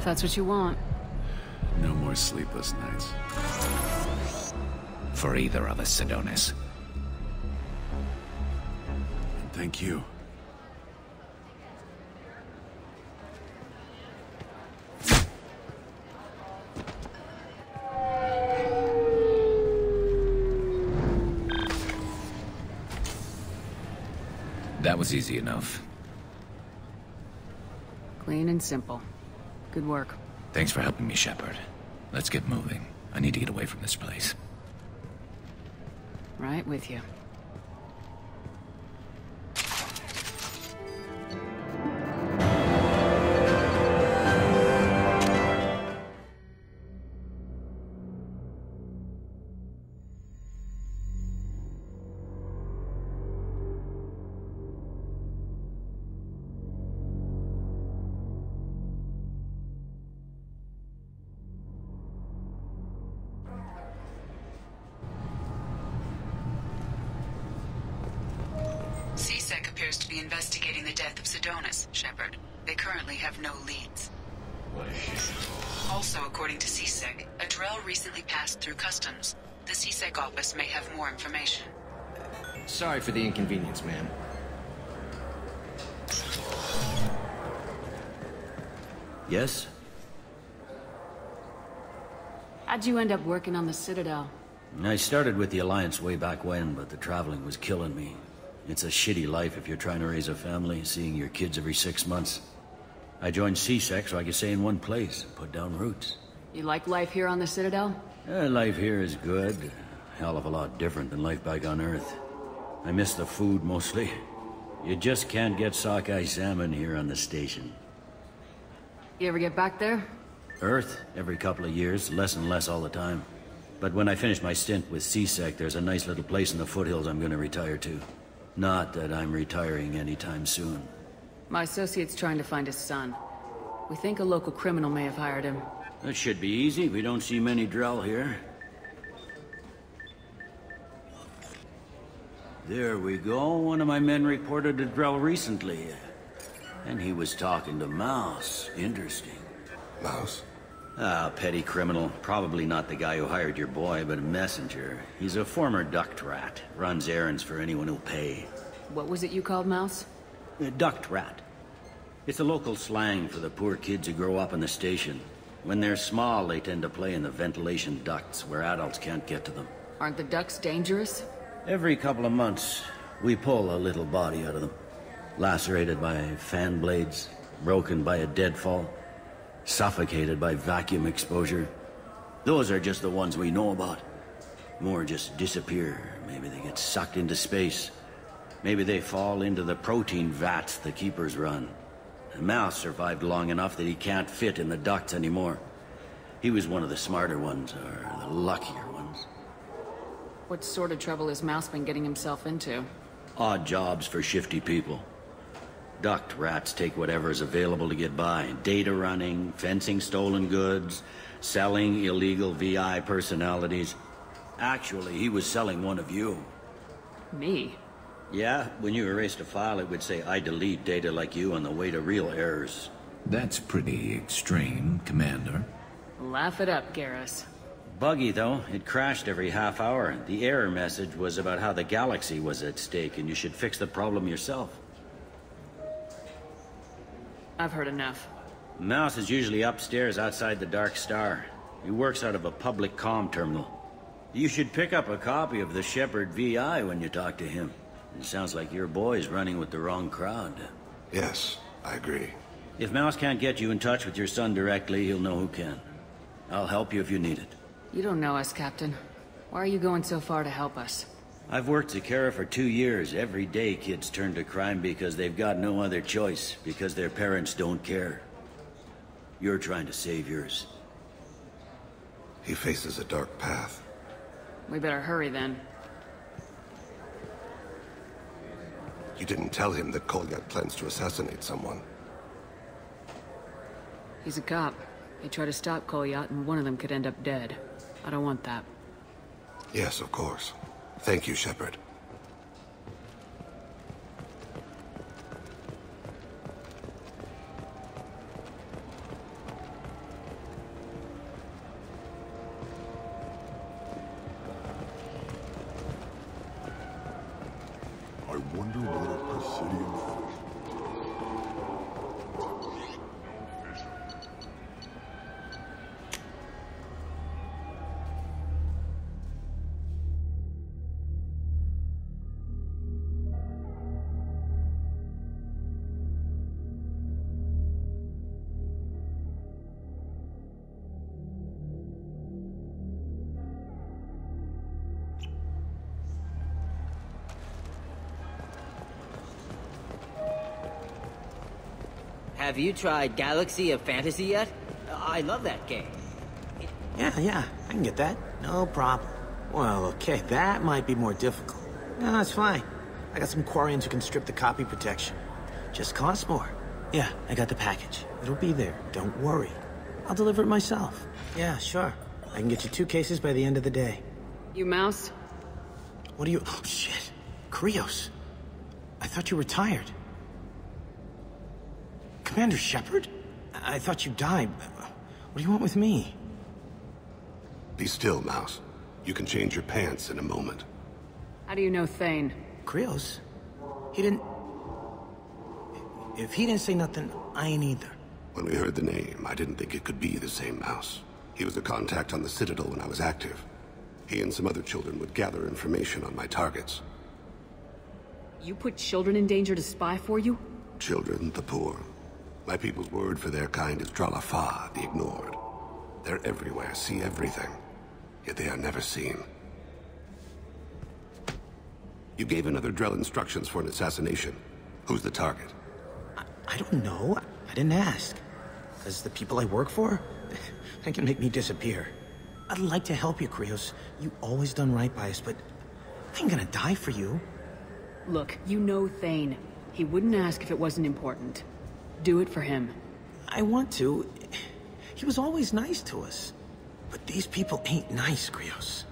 that's what you want. No more sleepless nights. For either of us, Sidonis. And thank you. That was easy enough. Clean and simple. Good work. Thanks for helping me, Shepard. Let's get moving. I need to get away from this place. Right with you. CSEC appears to be investigating the death of Sidonis, Shepard. They currently have no leads. Also, according to CSEC, a Drell recently passed through customs. The CSEC office may have more information. Sorry for the inconvenience, ma'am. Yes? How'd you end up working on the Citadel? I started with the Alliance way back when, but the traveling was killing me. It's a shitty life if you're trying to raise a family, seeing your kids every 6 months. I joined CSEC so I could stay in one place and put down roots. You like life here on the Citadel? Life here is good. A hell of a lot different than life back on Earth. I miss the food mostly. You just can't get sockeye salmon here on the station. You ever get back there? Earth, every couple of years, less and less all the time. But when I finish my stint with CSEC, there's a nice little place in the foothills I'm gonna retire to. Not that I'm retiring anytime soon. My associate's trying to find his son. We think a local criminal may have hired him. That should be easy. We don't see many Drell here. There we go. One of my men reported a Drell recently. And he was talking to Mouse. Interesting. Mouse? Ah, petty criminal. Probably not the guy who hired your boy, but a messenger. He's a former duct rat. Runs errands for anyone who'll pay. What was it you called Mouse? A duct rat. It's a local slang for the poor kids who grow up in the station. When they're small, they tend to play in the ventilation ducts where adults can't get to them. Aren't the ducks dangerous? Every couple of months, we pull a little body out of them. Lacerated by fan blades, broken by a deadfall, suffocated by vacuum exposure. Those are just the ones we know about. More just disappear. Maybe they get sucked into space. Maybe they fall into the protein vats the keepers run. The Mouse survived long enough that he can't fit in the ducts anymore. He was one of the smarter ones, or the luckier ones. What sort of trouble has Mouse been getting himself into? Odd jobs for shifty people. Duct rats take whatever's available to get by. Data running, fencing stolen goods, selling illegal VI personalities. Actually, he was selling one of you. Me? Yeah, when you erased a file, it would say, I delete data like you on the way to real errors. That's pretty extreme, Commander. Laugh it up, Garrus. Buggy, though. It crashed every half hour. The error message was about how the galaxy was at stake, and you should fix the problem yourself. I've heard enough. Mouse is usually upstairs outside the Dark Star. He works out of a public comm terminal. You should pick up a copy of the Shepard VI when you talk to him. It sounds like your boy's running with the wrong crowd. Yes, I agree. If Mouse can't get you in touch with your son directly, he'll know who can. I'll help you if you need it. You don't know us, Captain. Why are you going so far to help us? I've worked Zakera for 2 years. Every day kids turn to crime because they've got no other choice, because their parents don't care. You're trying to save yours. He faces a dark path. We better hurry then. You didn't tell him that Kolyat plans to assassinate someone. He's a cop. They try to stop Kolyat and one of them could end up dead. I don't want that. Yes, of course. Thank you, Shepard. Have you tried Galaxy of Fantasy yet? I love that game. Yeah, I can get that. No problem. Well, okay, that might be more difficult. No, it's fine. I got some Quarians who can strip the copy protection. Just costs more. Yeah, I got the package. It'll be there, don't worry. I'll deliver it myself. Yeah, sure. I can get you 2 cases by the end of the day. You Mouse? What are you... Oh, shit. Krios. I thought you were retired. Commander Shepard? I thought you died. What do you want with me? Be still, Mouse. You can change your pants in a moment. How do you know Thane? Krios? He didn't... If he didn't say nothing, I ain't either. When we heard the name, I didn't think it could be the same Mouse. He was a contact on the Citadel when I was active. He and some other children would gather information on my targets. You put children in danger to spy for you? Children, the poor. My people's word for their kind is Dralafa, the ignored. They're everywhere, see everything. Yet they are never seen. You gave another Drell instructions for an assassination. Who's the target? I don't know. I didn't ask. Because the people I work for, they can make me disappear. I'd like to help you, Krios. You always done right by us, but I ain't gonna die for you. Look, you know Thane. He wouldn't ask if it wasn't important. Do it for him. I want to. He was always nice to us. But these people ain't nice, Krios.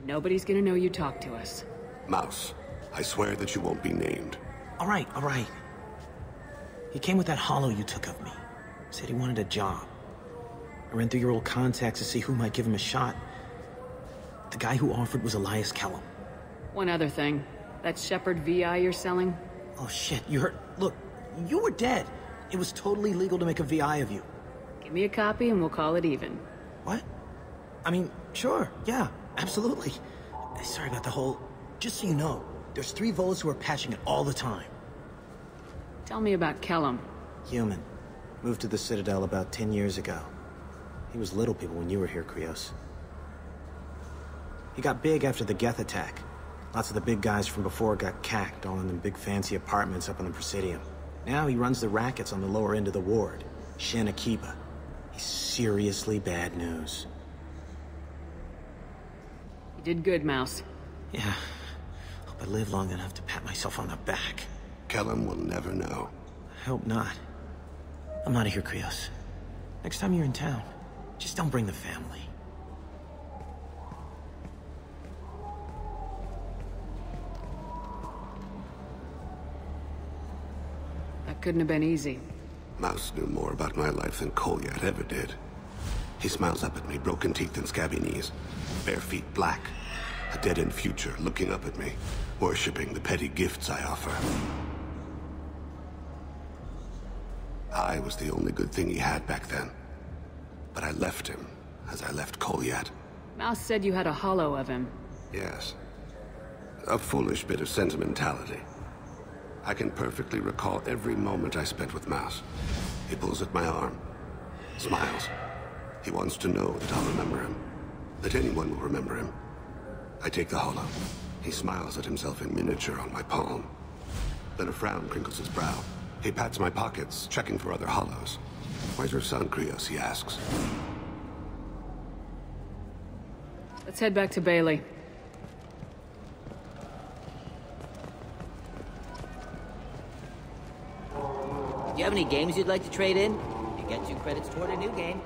Nobody's gonna know you talked to us. Mouse, I swear that you won't be named. All right. He came with that hollow you took of me. Said he wanted a job. I ran through your old contacts to see who might give him a shot. The guy who offered was Elias Kellum. One other thing. That Shepard VI you're selling? Oh shit, you heard... Look, you were dead. It was totally legal to make a VI of you. Give me a copy and we'll call it even. What? I mean, sure, yeah, absolutely. Sorry about the whole... Just so you know, there's 3 Volas who are patching it all the time. Tell me about Kellum. Human. Moved to the Citadel about 10 years ago. He was little people when you were here, Krios. He got big after the Geth attack. Lots of the big guys from before got cacked, all in them big fancy apartments up on the Presidium. Now he runs the rackets on the lower end of the ward, Shin Akiba. He's seriously bad news. You did good, Mouse. Yeah. Hope I live long enough to pat myself on the back. Kellum will never know. I hope not. I'm out of here, Krios. Next time you're in town, just don't bring the family. That couldn't have been easy. Mouse knew more about my life than Kolyat ever did. He smiles up at me, broken teeth and scabby knees. Bare feet black. A dead-end future looking up at me, worshipping the petty gifts I offer. I was the only good thing he had back then. But I left him, as I left Kolyat. Mouse said you had a hollow of him. Yes. A foolish bit of sentimentality. I can perfectly recall every moment I spent with Mouse. He pulls at my arm, smiles. He wants to know that I'll remember him, that anyone will remember him. I take the hollow. He smiles at himself in miniature on my palm. Then a frown crinkles his brow. He pats my pockets, checking for other hollows. Where's your son, Krios, he asks. Let's head back to Bailey. Do you have any games you'd like to trade in? You get 2 credits toward a new game.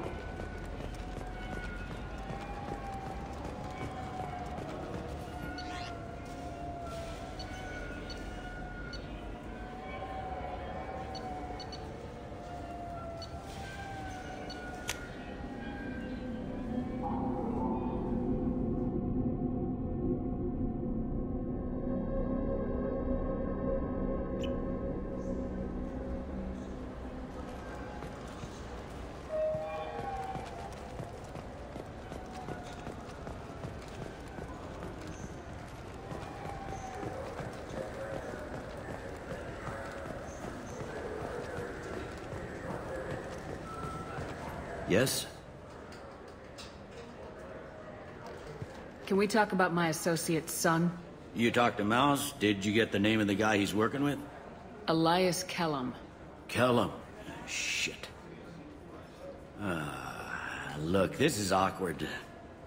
Yes? Can we talk about my associate's son? You talked to Mouse? Did you get the name of the guy he's working with? Elias Kellum. Kellum. Shit. Look, this is awkward.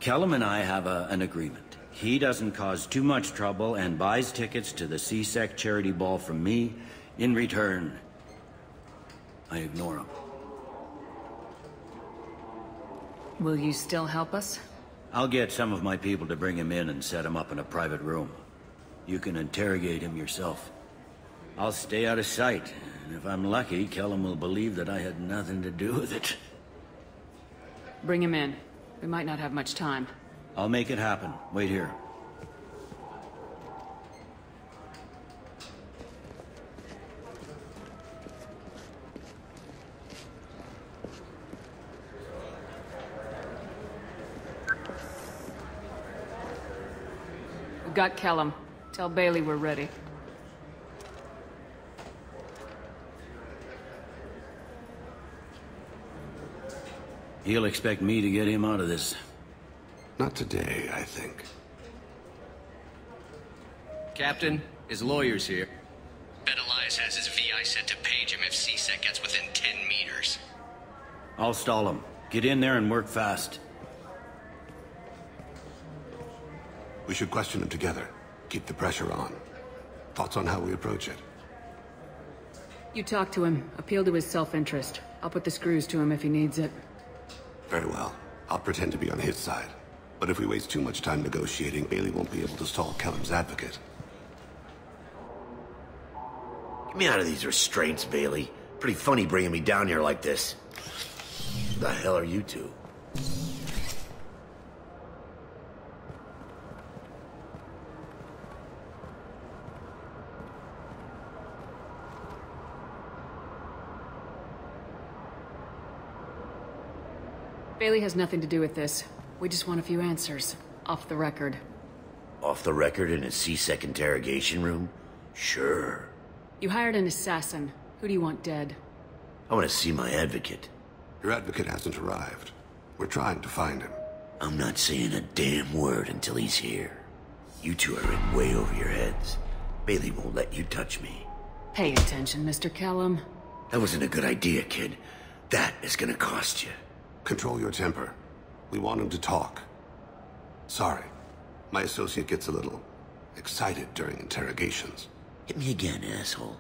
Kellum and I have an agreement. He doesn't cause too much trouble and buys tickets to the C-Sec charity ball from me. In return, I ignore him. Will you still help us? I'll get some of my people to bring him in and set him up in a private room. You can interrogate him yourself. I'll stay out of sight, and if I'm lucky, Kellum will believe that I had nothing to do with it. Bring him in. We might not have much time. I'll make it happen. Wait here. We've got Kellum. Tell Bailey we're ready. He'll expect me to get him out of this. Not today, I think. Captain, his lawyer's here. Bet Elias has his VI set to page him if C-Sec gets within 10 meters. I'll stall him. Get in there and work fast. We should question him together. Keep the pressure on. Thoughts on how we approach it? You talk to him. Appeal to his self-interest. I'll put the screws to him if he needs it. Very well. I'll pretend to be on his side. But if we waste too much time negotiating, Bailey won't be able to stall Kellum's advocate. Get me out of these restraints, Bailey. Pretty funny bringing me down here like this. Who the hell are you two? Bailey has nothing to do with this. We just want a few answers. Off the record. Off the record in a C-Sec interrogation room? Sure. You hired an assassin. Who do you want dead? I want to see my advocate. Your advocate hasn't arrived. We're trying to find him. I'm not saying a damn word until he's here. You two are in way over your heads. Bailey won't let you touch me. Pay attention, Mr. Kellum. That wasn't a good idea, kid. That is gonna cost you. Control your temper. We want him to talk. Sorry. My associate gets a little excited during interrogations. Hit me again, asshole.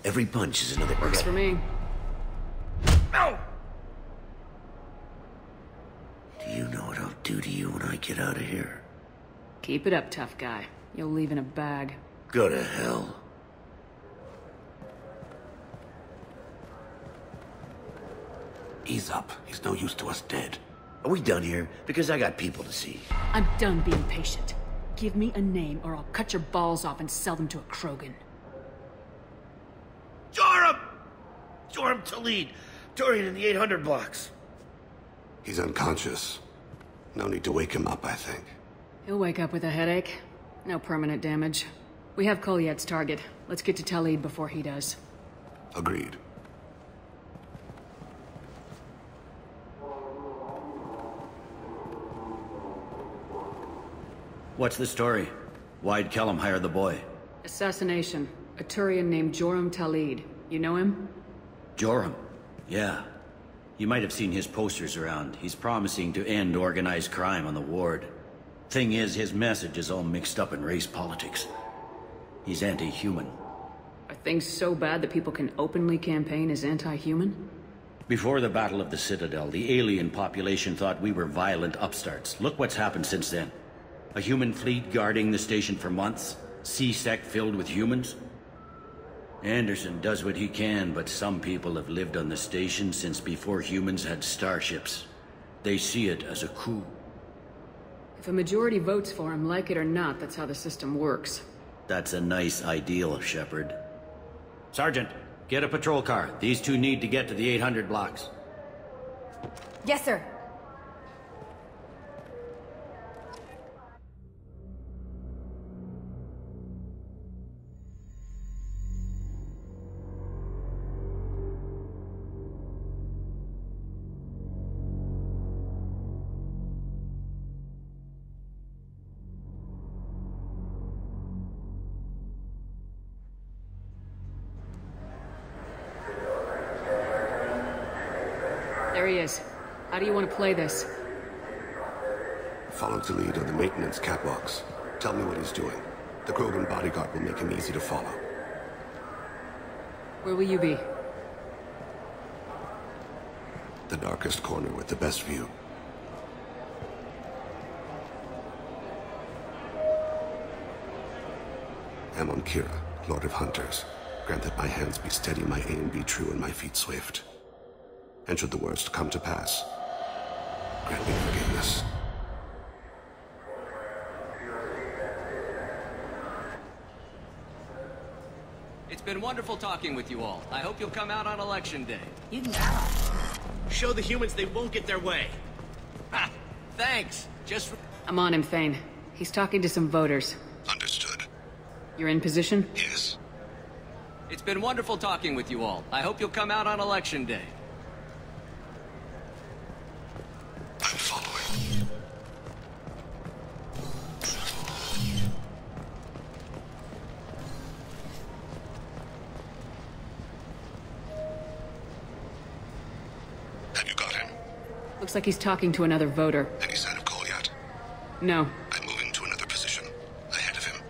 Every punch is another... Works for me. Ow! Do you know what I'll do to you when I get out of here? Keep it up, tough guy. You'll leave in a bag. Go to hell. Ease up. He's no use to us dead. Are we done here? Because I got people to see. I'm done being patient. Give me a name or I'll cut your balls off and sell them to a Krogan. Joram! Joram Talid! Dorian in the 800 blocks. He's unconscious. No need to wake him up, I think. He'll wake up with a headache. No permanent damage. We have Kolyet's target. Let's get to Talid before he does. Agreed. What's the story? Why'd Kellum hire the boy? Assassination. A Turian named Joram Talid. You know him? Joram? Yeah. You might have seen his posters around. He's promising to end organized crime on the ward. Thing is, his message is all mixed up in race politics. He's anti-human. Are things so bad that people can openly campaign as anti-human? Before the Battle of the Citadel, the alien population thought we were violent upstarts. Look what's happened since then. A human fleet guarding the station for months. C-Sec filled with humans. Anderson does what he can, but some people have lived on the station since before humans had starships. They see it as a coup. If a majority votes for him, like it or not, that's how the system works. That's a nice ideal, Shepard. Sergeant, get a patrol car. These two need to get to the 800 blocks. Yes, sir. There he is. How do you want to play this? Follow Talib on the maintenance catwalks. Tell me what he's doing. The Krogan bodyguard will make him easy to follow. Where will you be? The darkest corner with the best view. Amon Kira, Lord of Hunters. Grant that my hands be steady, my aim be true, and my feet swift. And should the worst come to pass, grant me forgiveness. It's been wonderful talking with you all. I hope you'll come out on election day. You can show the humans they won't get their way. Ha! Thanks. I'm on him, Thane. He's talking to some voters. Understood. You're in position? Yes. It's been wonderful talking with you all. I hope you'll come out on election day. I'm following. Have you got him? Looks like he's talking to another voter. Any sign of Cole yet? No. I'm moving to another position. Ahead of him.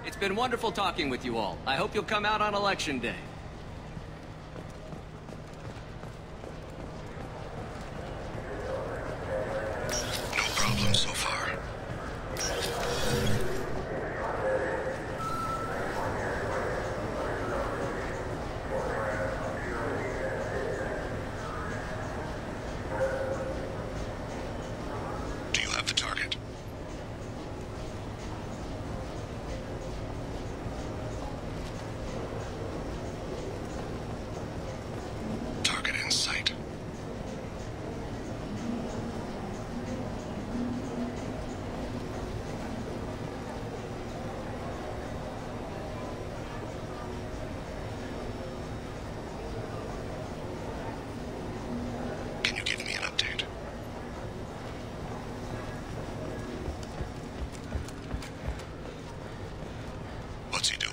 It's been wonderful talking with you all. I hope you'll come out on election day. No problem so far. Do you have the target? Target in sight. Can you give me an update? What's he doing?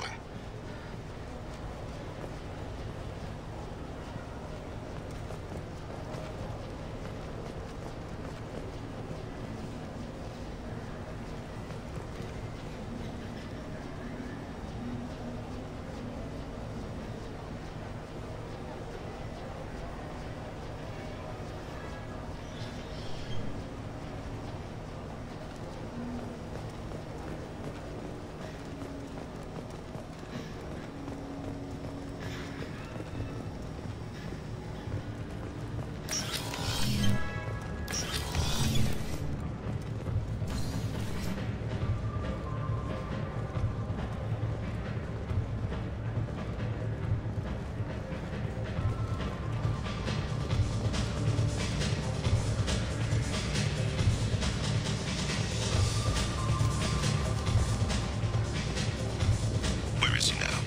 Where is he now?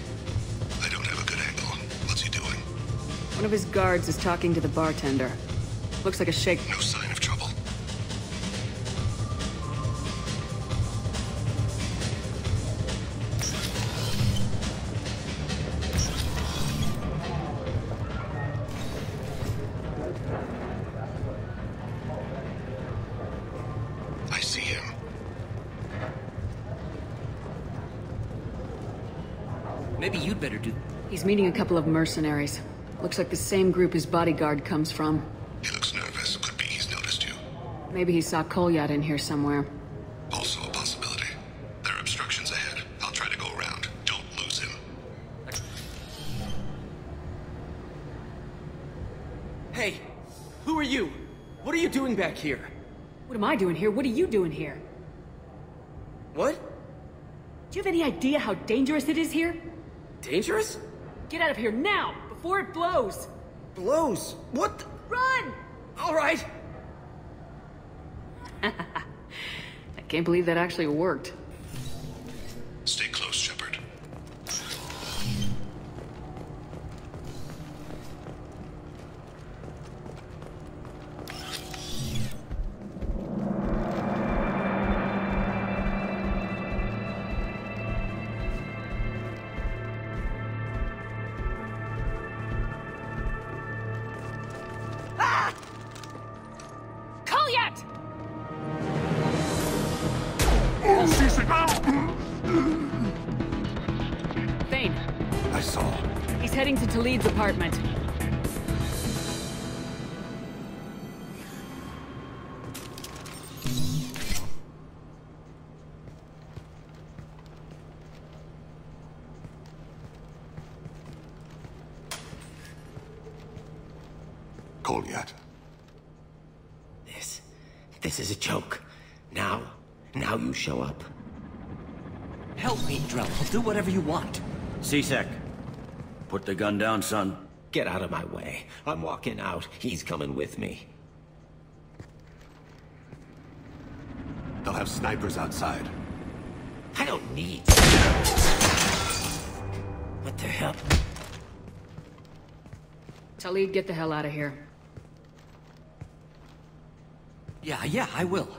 I don't have a good angle. What's he doing? One of his guards is talking to the bartender. Looks like a shake. No sign of trouble. I see him. Maybe you'd better do... He's meeting a couple of mercenaries. Looks like the same group his bodyguard comes from. He looks nervous. Could be he's noticed you. Maybe he saw Kolyat in here somewhere. Also a possibility. There are obstructions ahead. I'll try to go around. Don't lose him. Hey, who are you? What are you doing back here? What am I doing here? What are you doing here? What? Do you have any idea how dangerous it is here? Dangerous? Get out of here now, before it blows! Blows? What the... Run! All right. I can't believe that actually worked. Stay close, Shepard. He's heading to Talid's apartment. Kolyat. This is a joke. Now you show up. Help me, Drell. I'll do whatever you want. C-Sec. Put the gun down, son. Get out of my way. I'm walking out. He's coming with me. They'll have snipers outside. I don't need... What the hell? Talid, get the hell out of here. Yeah, I will.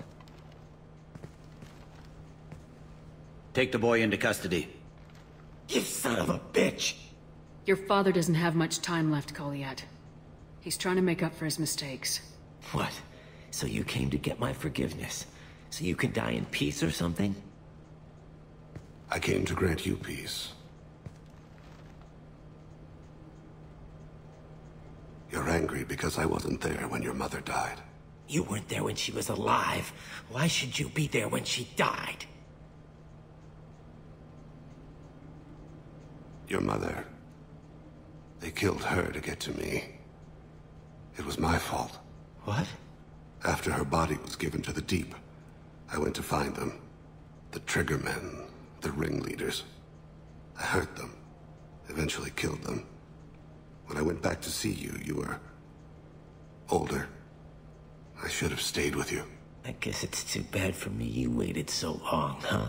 Take the boy into custody. You son of a bitch! Your father doesn't have much time left, Kolyat. He's trying to make up for his mistakes. What? So you came to get my forgiveness? So you can die in peace or something? I came to grant you peace. You're angry because I wasn't there when your mother died. You weren't there when she was alive. Why should you be there when she died? Your mother... They killed her to get to me. It was my fault. What? After her body was given to the Deep, I went to find them. The Triggermen, the ringleaders. I hurt them. Eventually killed them. When I went back to see you, you were... older. I should have stayed with you. I guess it's too bad for me you waited so long, huh?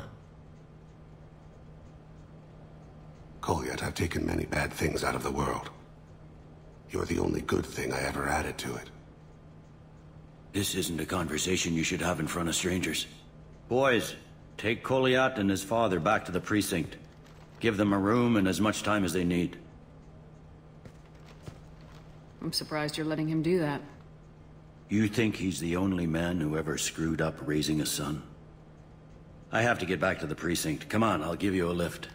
Kolyat, I've taken many bad things out of the world. You're the only good thing I ever added to it. This isn't a conversation you should have in front of strangers. Boys, take Kolyat and his father back to the precinct. Give them a room and as much time as they need. I'm surprised you're letting him do that. You think he's the only man who ever screwed up raising a son? I have to get back to the precinct. Come on, I'll give you a lift.